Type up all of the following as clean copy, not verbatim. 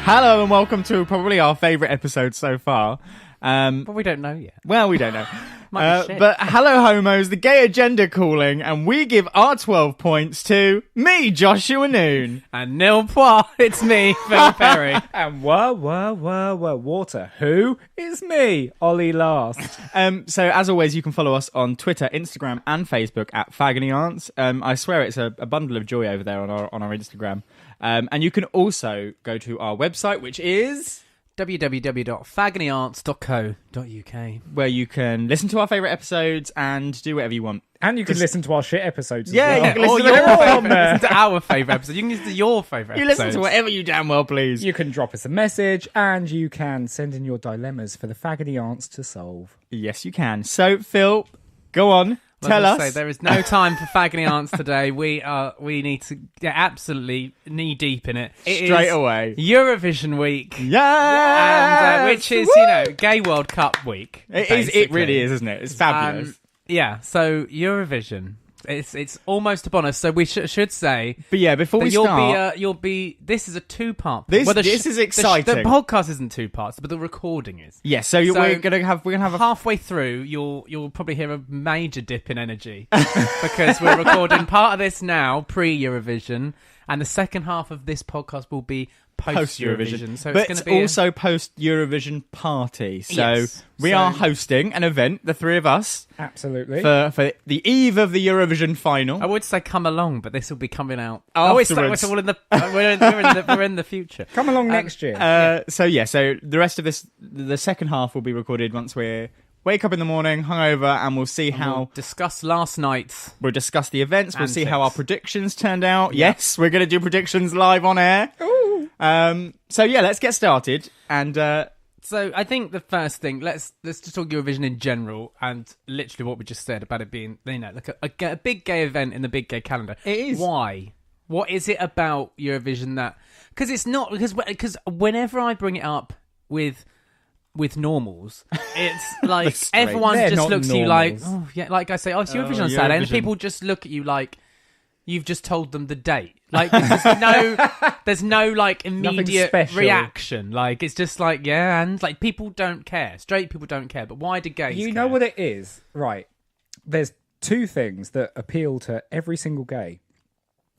Hello and welcome to probably our favourite episode so far. But we don't know yet. Well, we don't know. Might be shit. But hello, homos, the gay agenda calling, and we give our 12 points to me, Joshua Noon. And nil pois, it's me, Phil Perry. And water. Who? It's me, Ollie Last. So, as always, you can follow us on Twitter, Instagram, and Facebook at Fagony Aunts. I swear it's a bundle of joy over there on our Instagram. And you can also go to our website, which is www.fagonyarts.co.uk, where you can listen to our favourite episodes and do whatever you want. And you can listen to our shit episodes as Yeah, well. you can listen or to your them. favourite. Listen to our favourite episode. You can listen to your favourite You episodes. listen to whatever you damn well please. You can drop us a message and you can send in your dilemmas for the Fagony Aunts to solve. Yes, you can. So, Phil, go on. Tell us. Say, there is no time for Fagony Aunts today. We need to get absolutely knee deep in it. Straight away. Eurovision week. Yeah, And, which is, Gay World Cup week. It is. It basically. really is, isn't it? It's fabulous. Yeah. So Eurovision, it's almost upon us. So we should say. But yeah, before we start, you'll be. This is a 2-part. This is exciting. The podcast isn't 2 parts, but the recording is. yes. So, we're gonna have a Halfway through, you'll probably hear a major dip in energy because we're recording part of this now pre-Eurovision, and the second half of this podcast will be post-Eurovision. So but it's going to be also post-Eurovision party. So Yes. we are hosting an event, the three of us, Absolutely. for the eve of the Eurovision final. I would say come along, but this will be coming out Afterwards. It's all in the we're in the future. Come along next year. So the rest of this, the second half will be recorded once we wake up in the morning, hungover, and we'll see how. We'll discuss last night's. We'll discuss the events. We'll see Antics. how our predictions turned out. Yes, we're going to do predictions live on air. Ooh. So yeah, let's get started. And So I think the first thing, let's just talk Eurovision in general, and literally what we just said about it being, like a big gay event in the big gay calendar. It is. Why? What is it about Eurovision that? Because it's not because whenever I bring it up with normals, it's like straight. everyone They're just not looks at you like, normals. oh yeah, like I say, oh it's Eurovision on Saturday, and Eurovision. people just look at you like you've just told them the date. Like there's no like immediate special. reaction. Like it's just like and like people don't care. Straight people don't care, but why do gays? You care? know what it is? Right. There's 2 things that appeal to every single gay.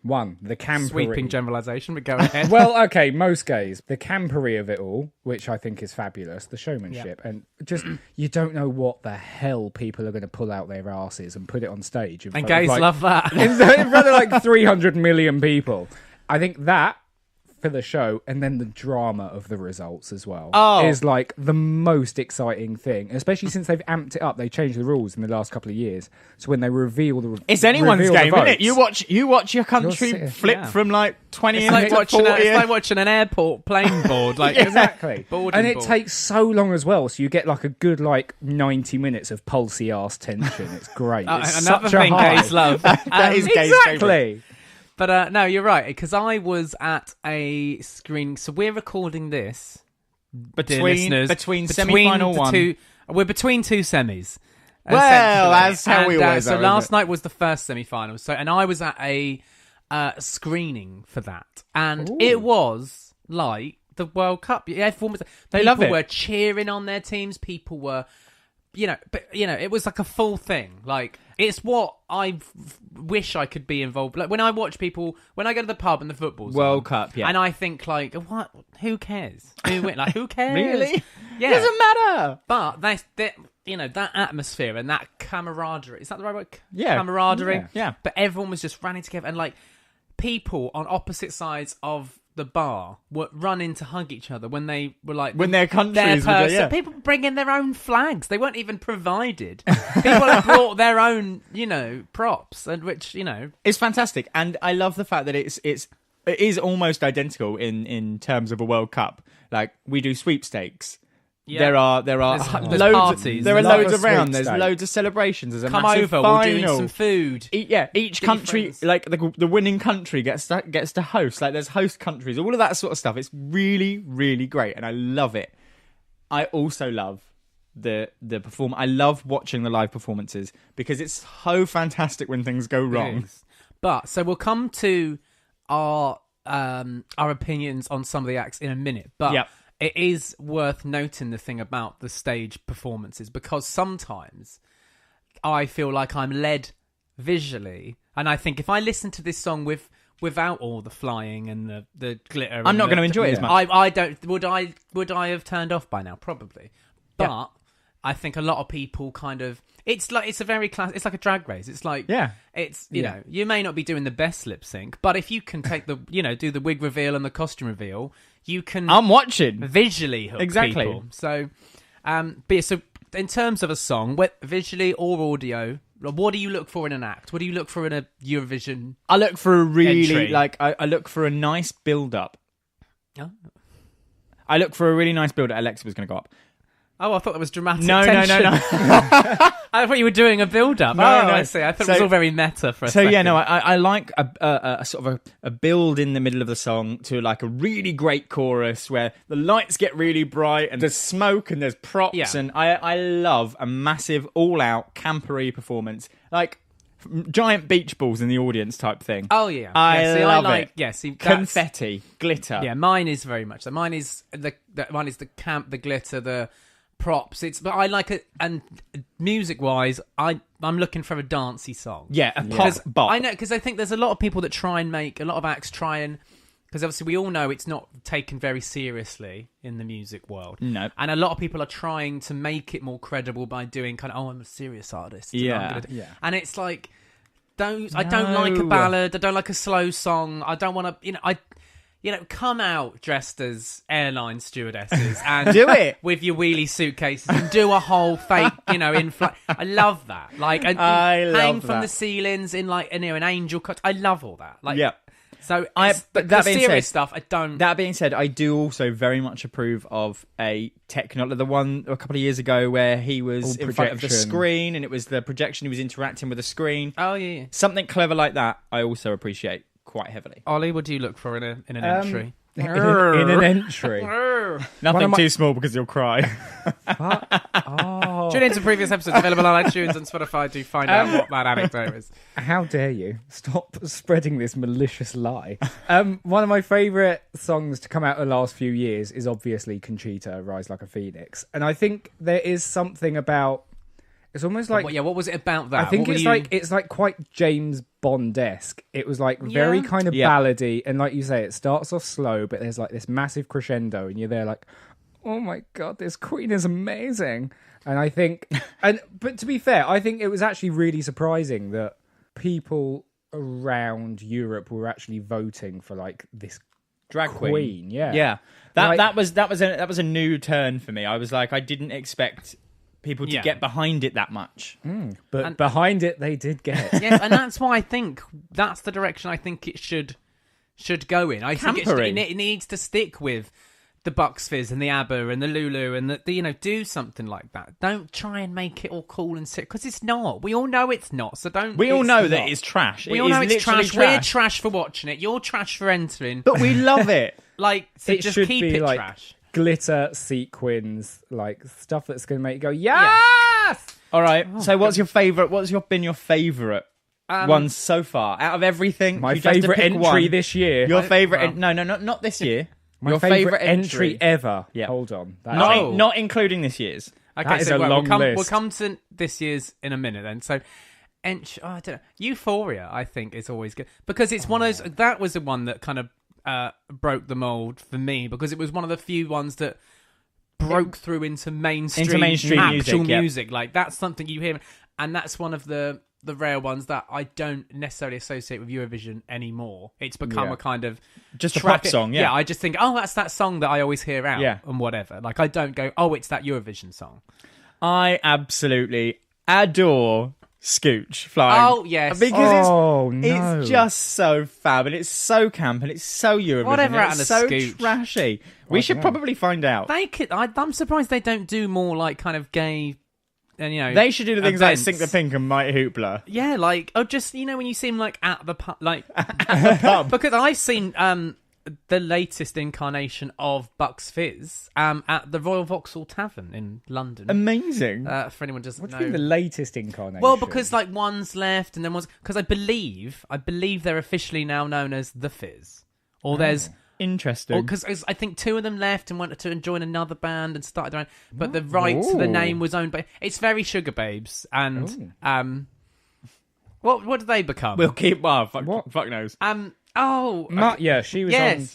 One, the campery. Sweeping generalisation, but go ahead. Well, okay, most gays. The campery of it all, which I think is fabulous, the showmanship, and just you don't know what the hell people are going to pull out their asses and put it on stage. And gays love that. in front of like 300 million people. I think that for the show, and then the drama of the results as well, is like the most exciting thing. Especially since they've amped it up, they changed the rules in the last couple of years. So when they reveal the it's anyone's reveal the game, isn't it? votes- You watch your country sitting- flip yeah. from like 20 It's like, into watching 40. it's like watching an airport plane board. Like Exactly. boarding And it board. takes so long as well, so you get like a good 90 minutes of pulsy ass tension. It's great. It's another such a thing high. gays love. That is gays' favourite. Exactly. But no, you're right, because I was at a screening. So we're recording this, dear listeners, between semi-final the one. We're between 2 semis. Well, essentially. that's how we And, always So are, last isn't it? night was the first semi-final. So, and I was at a screening for that, and it was like the World Cup. Yeah, everyone was. They love it. People were cheering on their teams. People were. It was like a full thing. Like, it's what I wish I could be involved. Like, when I watch people, when I go to the pub and the football's World on, Cup, yeah. and I think, like, what? Who cares? Who win? Like, who cares? Really? Yeah. Doesn't matter. But that atmosphere and that camaraderie. Is that the right word? Yeah. Camaraderie. Yeah. But everyone was just running together, and like people on opposite sides of the bar were running to hug each other when they were like When their countries were, yeah. People bringing their own flags. They weren't even provided. People had brought their own, props, and which It's fantastic, and I love the fact that it is almost identical in terms of a World Cup. Like, we do sweepstakes. Yeah. There are There's loads. parties. There are Love loads a around. There's sweepstake. loads of celebrations. There's a come massive over. final. We're doing some food. Each country, friends. like the winning country, gets to host. Like, there's host countries, all of that sort of stuff. It's really, really great, and I love it. I also love the perform. I love watching the live performances because it's so fantastic when things go wrong. But so we'll come to our our opinions on some of the acts in a minute, but Yep. it is worth noting the thing about the stage performances, because sometimes I feel like I'm led visually, and I think if I listen to this song without all the flying and the glitter, I'm not going to enjoy it as much. I don't. Would I have turned off by now? Probably, but. Yeah. I think a lot of people kind of... It's a very class. It's like a drag race. It's like... Yeah. It's, you know, you may not be doing the best lip sync, but if you can take the, do the wig reveal and the costume reveal, you can... I'm watching. Visually hook Exactly. people. So, but yeah, so in terms of a song, visually or audio, what do you look for in an act? What do you look for in a Eurovision I look for a really, entry? I look for a nice build-up. Oh. I look for a really nice build-up. Alexa was going to go up. Oh, I thought that was dramatic No. tension. I thought you were doing a build-up. No. I see. I thought it was all very meta for a second. So, yeah, no, I like a sort of a build in the middle of the song to like a really great chorus where the lights get really bright and there's smoke and there's props. Yeah. And I love a massive, all-out, campery performance. Like giant beach balls in the audience type thing. Oh, yeah. I love like, it. Yeah, see, Confetti, glitter. Yeah, mine is very much so. Mine is the camp, the glitter, the props. But I like it, and music-wise, I'm looking for a dancey song. Yeah, a pop bop. I know, because I think there's a lot of people that try and make, a lot of acts try and, because obviously we all know it's not taken very seriously in the music world. No. And a lot of people are trying to make it more credible by doing kind of, I'm a serious artist. Yeah. And it's like, I don't like a ballad. I don't like a slow song. I don't want to, come out dressed as airline stewardesses and Do it with your wheelie suitcases and do a whole fake, in flight. I love that. Like, and I hang love from that. the ceilings in like, an angel cut. I love all that. Like, Yeah. So, but the that being serious said- stuff, I don't. That being said, I do also very much approve of the one a couple of years ago where he was All in front of the projection. screen and it was the projection, he was interacting with the screen. Oh yeah. Something clever like that, I also appreciate quite heavily. Ollie, what do you look for in an entry? in an entry. Nothing my- too small because you'll cry. Oh, Tune into previous episodes available on iTunes and Spotify to find out what that anecdote is. how dare you stop spreading this malicious lie? One of my favourite songs to come out the last few years is obviously Conchita, Rise Like a Phoenix. And I think there is something about... It's almost like... What was it about that? I think What it's were like it's like quite James Bond-esque. It was like very Yeah. kind of Yeah. ballady, and like you say, it starts off slow, but there's like this massive crescendo, and you're there like, oh my god, this queen is amazing. And I think, but to be fair, I think it was actually really surprising that people around Europe were actually voting for like this Drag queen. Yeah, Yeah. Like- That was a new turn for me. I was like, I didn't expect people to Yeah. get behind it that much. But behind it, they did get. Yeah, and that's why I think that's the direction I think it should go in. I think Campery. it needs to stick with the Bucks Fizz and the ABBA and the Lulu and the do something like that. Don't try and make it all cool and sick because it's not. We all know it's not. So don't. We all it's know not. that it's trash. We It all is know it's literally trash. We're trash for watching it. You're trash for entering. But we love it. Like, so It just should keep be it like trash. glitter sequins, like stuff that's going to make you go, yes! All right. So what's your favourite? Been your favourite one so far out of everything? My You just have to favourite pick entry one. this year. Your favourite? well- No, not this year. My your favourite entry ever. Yeah. Hold on. That Not, is- Oh. not including this year's. Okay, That is so a long we'll list. come to this year's in a minute then. So, I don't know. Euphoria, I think, is always good because it's one of those. That was the one that kind of broke the mold for me because it was one of the few ones that broke through into mainstream actual music, yep. music. Like that's something you hear, and that's one of the rare ones that I don't necessarily associate with Eurovision anymore. It's become Yeah. a kind of Just a track- pop song, yeah. I just think, oh, that's that song that I always hear out, Yeah. and whatever. Like I don't go, oh, it's that Eurovision song. I absolutely adore Scooch flying. Oh, yes. because Oh, no. it's just so fab and it's so camp and it's so Eurovision. Whatever and happened it's to so Scooch? trashy. We should probably find out. They could. I'm surprised they don't do more like kind of gay. And They should do the things like events. Sink the Pink and Mighty Hoopla. Yeah, like just when you see them like at the pub, like Pub. because I've seen the latest incarnation of Bucks Fizz at the Royal Vauxhall Tavern in London. Amazing. For anyone who doesn't What do know, you mean the latest incarnation? well, because like one's left and then one's because I believe they're officially now known as the Fizz or there's interesting. Because I think 2 of them left and went to join another band and started their own, but the rights to the name was owned by. It's very Sugar Babes, and what did they become? We'll keep. Fuck knows. Yeah, she was on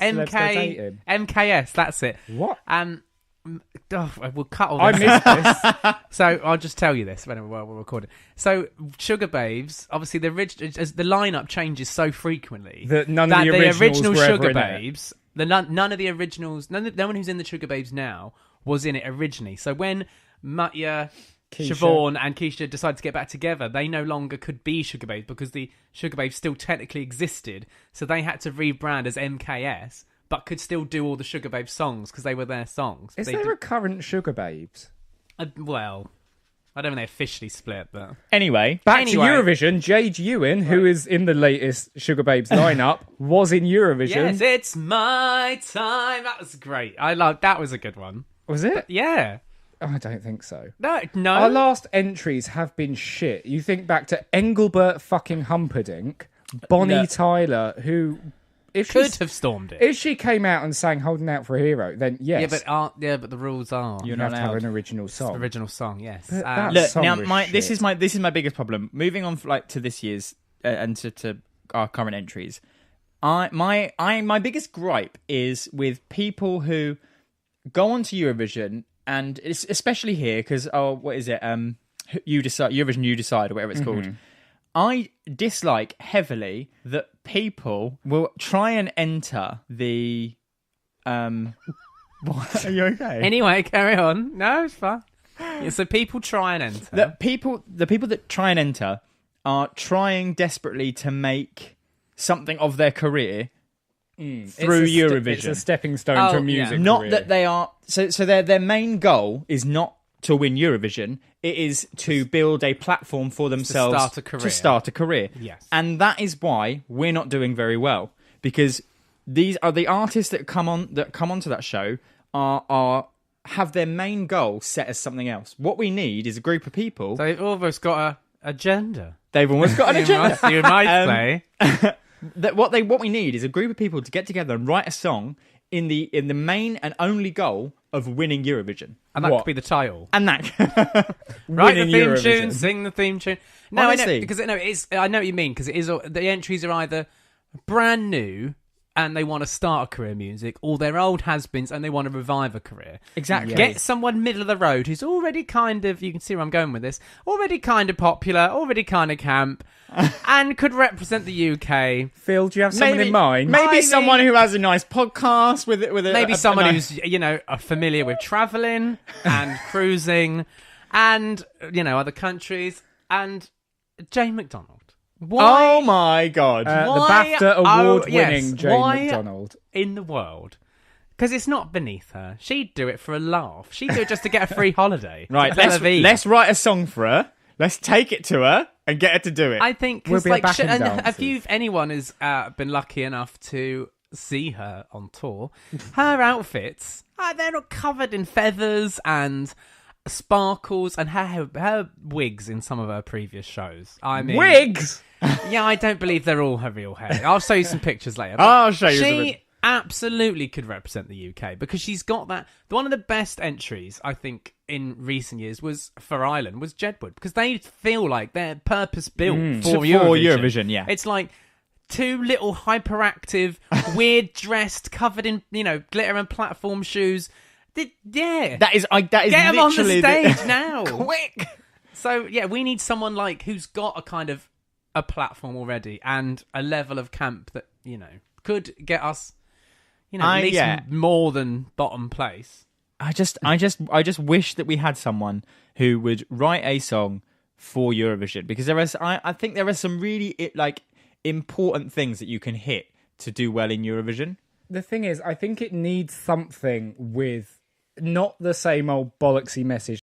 MKS. That's it. What? We'll cut all this. I missed this. So I'll just tell you this when we're recording. So Sugar Babes, obviously the lineup changes so frequently that none of the original were Sugar ever Babes, none of the originals, no one who's in the Sugar Babes now was in it originally. So when Matya, Siobhan and Keisha decided to get back together, they no longer could be Sugar Babes because the Sugar Babes still technically existed. So they had to rebrand as MKS, but could still do all the Sugar Babes songs because they were their songs. Is there a current Sugar Babes? Well, I don't think they officially split, but... Anyway. Back to Eurovision, Jade Ewan, who is in the latest Sugar Babes lineup, was in Eurovision. Yes, it's my time. That was great. That was a good one. Was it? Yeah. Oh, I don't think so. No. Our last entries have been shit. You think back to Engelbert fucking Humperdinck, Bonnie Tyler, who... Could have stormed it. If she came out and sang "Holding Out for a Hero," then yes. But the rules are you have to have an original song. Original song, yes. Look, now this is my biggest problem. Moving on to this year's and to our current entries. My biggest gripe is with people who go onto Eurovision, and it's especially here because what is it? You decide, Eurovision, you decide, or whatever it's called. I dislike heavily that people will try and enter the. What? Are you okay? Anyway, carry on. No, it's fine. Yeah, so people try and enter. The people that try and enter are trying desperately to make something of their career through Eurovision. It's a stepping stone to a music career. Not that they are. So their main goal is not to win Eurovision. It is to build a platform for themselves to start a career. Yes. And that is why we're not doing very well, because these are the artists that come onto that show are have their main goal set as something else. What we need is a group of people. They've almost got an agenda. They've almost got an agenda. You might say. What we need is a group of people to get together and write a song in the main and only goal of winning Eurovision. And that could be the title. And that write the theme tune, sing the theme tune. No, honestly, I know what you mean, because it is the entries are either brand new and they want to start a career in music, or they're old has-beens and they want to revive a career. Exactly. Yes. Get someone middle of the road who's already kind of, you can see where I'm going with this, already kind of popular, already kind of camp, and could represent the UK. Phil, do you have someone in mind? Maybe someone who has a nice podcast with maybe someone who's familiar with travelling and cruising, and other countries, and Jane McDonald. Why? Oh my God! The BAFTA award-winning Jane McDonald in the world. Because it's not beneath her. She'd do it for a laugh. She'd do it just to get a free holiday. Right, let's write a song for her. Let's take it to her and get her to do it. I think because if anyone has been lucky enough to see her on tour, her outfits they're not covered in feathers and sparkles, and her wigs in some of her previous shows. I mean, wigs. Yeah, I don't believe they're all her real hair. I'll show you some pictures later. I'll show you. She absolutely could represent the UK because she's got that. One of the best entries I think in recent years was for Ireland was Jedward, because they feel like they're purpose built for Eurovision. Yeah, it's like two little hyperactive, weird dressed, covered in glitter and platform shoes. That is get them on the stage now, quick. So we need someone who's got a kind of a platform already and a level of camp that could get us at least more than bottom place. I just wish that we had someone who would write a song for Eurovision, because I think there are some really important things that you can hit to do well in Eurovision. The thing is, I think it needs something with not the same old bollocksy message